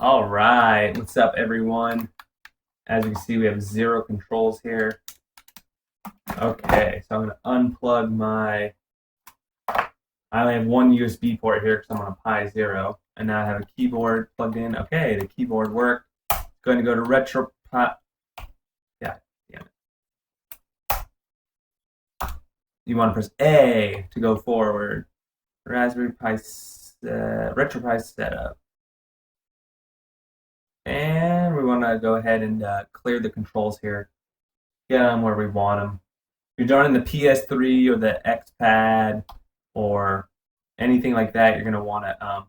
All right, what's up, everyone? As you can see, we have 0 controls here. Okay, so I'm going to unplug my... I only have one USB port here because I'm on a Pi 0. And now I have a keyboard plugged in. Okay, the keyboard worked. Going to go to RetroPie. Yeah, damn it. You want to press A to go forward. Raspberry Pi, RetroPie setup. And we want to go ahead and clear the controls here. Get them where we want them. If you're running the PS3 or the X-Pad or anything like that, you're going to want to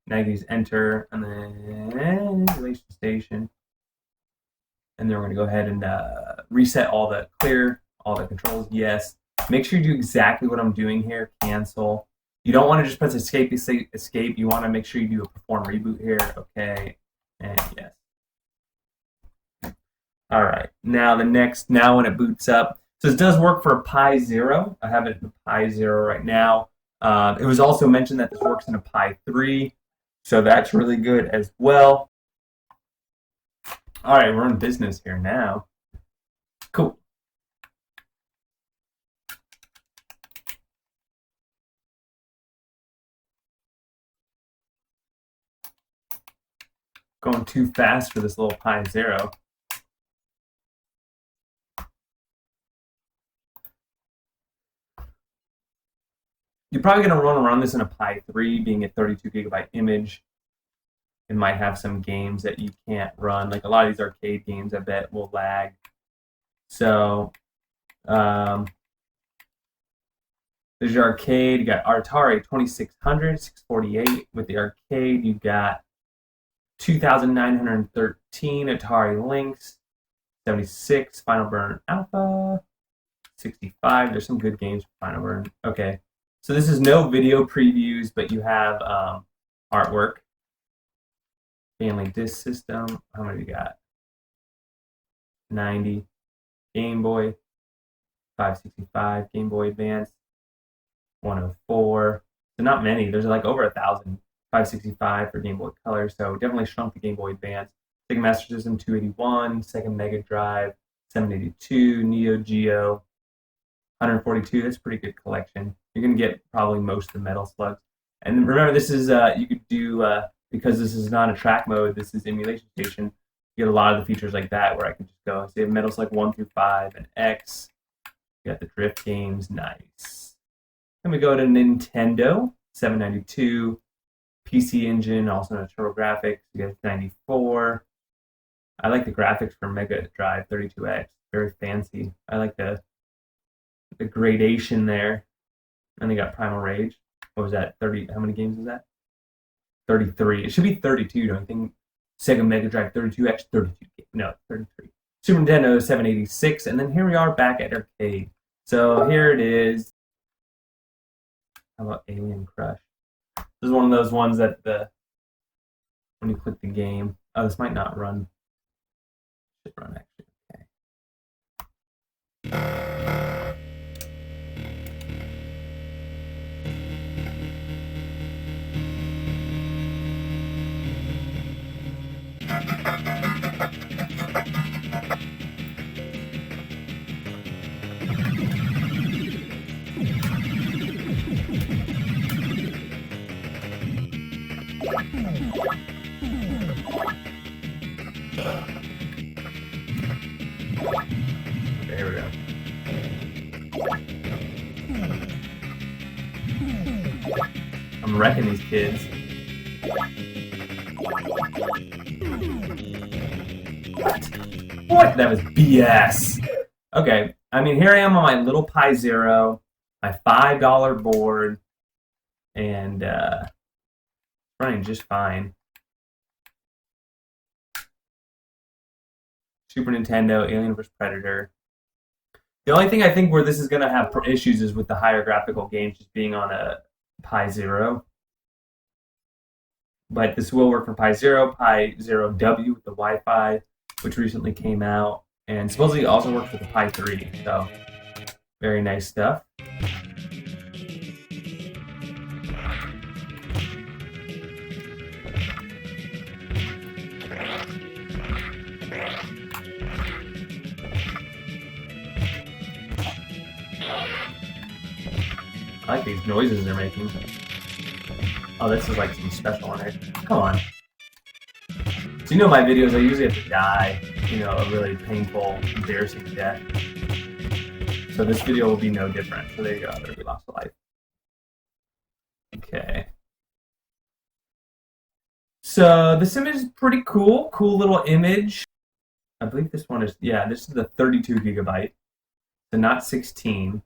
now use enter and then emulation station. And then we're going to go ahead and reset all the controls. Yes. Make sure you do exactly what I'm doing here. Cancel. You don't want to just press escape. You want to make sure you do a perform reboot here. Okay. And yes. All right. Now when it boots up. So this does work for a Pi 0. I have it in a Pi 0 right now. It was also mentioned that this works in a Pi 3. So that's really good as well. All right, we're in business here now. Cool. Going too fast for this little Pi 0. You're probably going to run around this in a Pi 3, being a 32 gigabyte image. It might have some games that you can't run. Like a lot of these arcade games, I bet, will lag. So, there's your arcade. You got Atari 2600, 648. With the arcade, you got 2913 Atari Lynx, 76 Final Burn Alpha, 65. There's some good games for Final Burn. Okay. So this is no video previews, but you have artwork. Family disc system. How many we got? 90. Game Boy. 565. Game Boy Advance. 104. So not many. There's like over 1,000. 565 for Game Boy Color. So definitely shrunk the Game Boy Advance. Sega Master System 281. Sega Mega Drive 782. Neo Geo 142. That's a pretty good collection. You're going to get probably most of the Metal Slugs. And remember, this is, you could do, because this is not a track mode, this is emulation station, you get a lot of the features like that where I can just go, say Metal Slug 1 through 5 and X. You got the drift games, nice. Then we go to Nintendo, 792. PC Engine, also known as TurboGrafx, you got 94. I like the graphics for Mega Drive 32X, very fancy. I like the gradation there. And they got Primal Rage. What was that? 30? How many games is that? 33. It should be 32, don't you think? Sega Mega Drive 32X, 32. No, 33. Super Nintendo 786. And then here we are back at arcade. So here it is. How about Alien Crush? This is one of those ones that when you click the game. Oh, this might not run. It should run actually. Okay. There we go. I'm wrecking these kids. What? That was BS. Okay, I mean, here I am on my little Pi 0, my $5 board, and running just fine. Super Nintendo, Alien vs. Predator. The only thing I think where this is going to have issues is with the higher graphical games just being on a Pi 0. But this will work for Pi 0, Pi 0W with the Wi-Fi, which recently came out, and supposedly also works with the Pi 3. So, very nice stuff. I like these noises they're making. Oh, this is like some special on it. Come on. So you know my videos, I usually have to die. You know, a really painful, embarrassing death. So this video will be no different. So there you go. There we lost a life. Okay. So this image is pretty cool. Cool little image. I believe this one is, yeah, this is the 32 gigabyte. So not 16.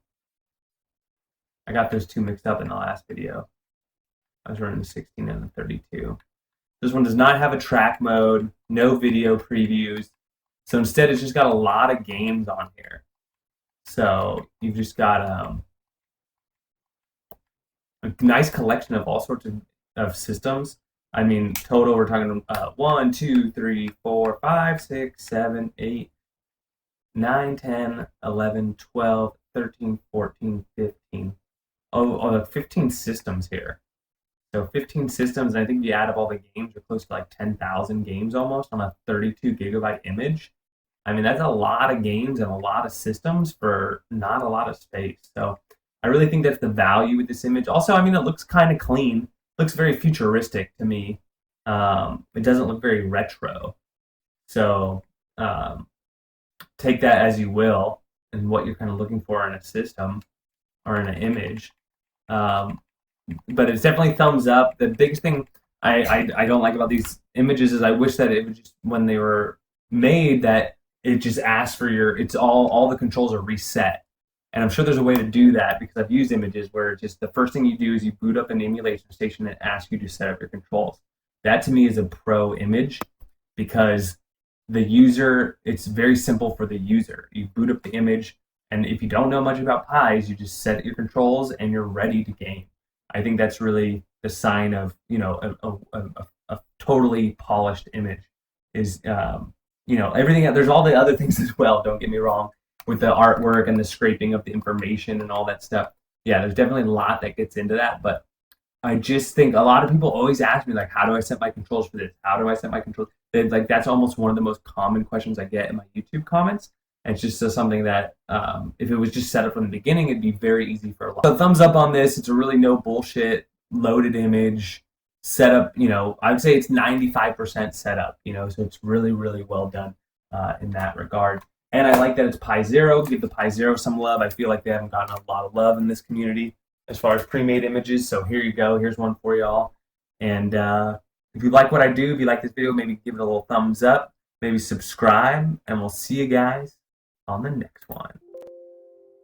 I got those two mixed up in the last video. I was running the 16 and the 32. This one does not have a track mode, no video previews. So instead, it's just got a lot of games on here. So you've just got a nice collection of all sorts of systems. I mean, total, we're talking 1, 2, 3, 4, 5, 6, 7, 8, 9, 10, 11, 12, 13, 14, 15. Oh, 15 systems here. So 15 systems, and I think if you add up all the games, you're close to like 10,000 games almost on a 32 gigabyte image. I mean, that's a lot of games and a lot of systems for not a lot of space. So I really think that's the value with this image. Also, I mean, it looks kind of clean. It looks very futuristic to me. It doesn't look very retro. So take that as you will and what you're kind of looking for in a system or in an image. But it's definitely thumbs up. The biggest thing I don't like about these images is I wish that it was just, when they were made, that it just asks for it's all the controls are reset. And I'm sure there's a way to do that, because I've used images where just the first thing you do is you boot up an emulation station and asks you to set up your controls. That to me is a pro image, because the user, it's very simple for the user. You boot up the image, and if you don't know much about pies, you just set your controls and you're ready to game. I think that's really the sign of, you know, a totally polished image is, you know, everything. There's all the other things as well, don't get me wrong, with the artwork and the scraping of the information and all that stuff. Yeah, there's definitely a lot that gets into that, but I just think a lot of people always ask me, like, how do I set my controls for this? How do I set my controls? Like, that's almost one of the most common questions I get in my YouTube comments. And it's just something that, if it was just set up from the beginning, it'd be very easy for a lot. So thumbs up on this. It's a really no bullshit loaded image setup. You know, I'd say it's 95% setup. You know, so it's really, really well done in that regard. And I like that it's Pi Zero. Give the Pi Zero some love. I feel like they haven't gotten a lot of love in this community as far as pre-made images. So here you go. Here's one for y'all. And if you like what I do, if you like this video, maybe give it a little thumbs up. Maybe subscribe, and we'll see you guys on the next one.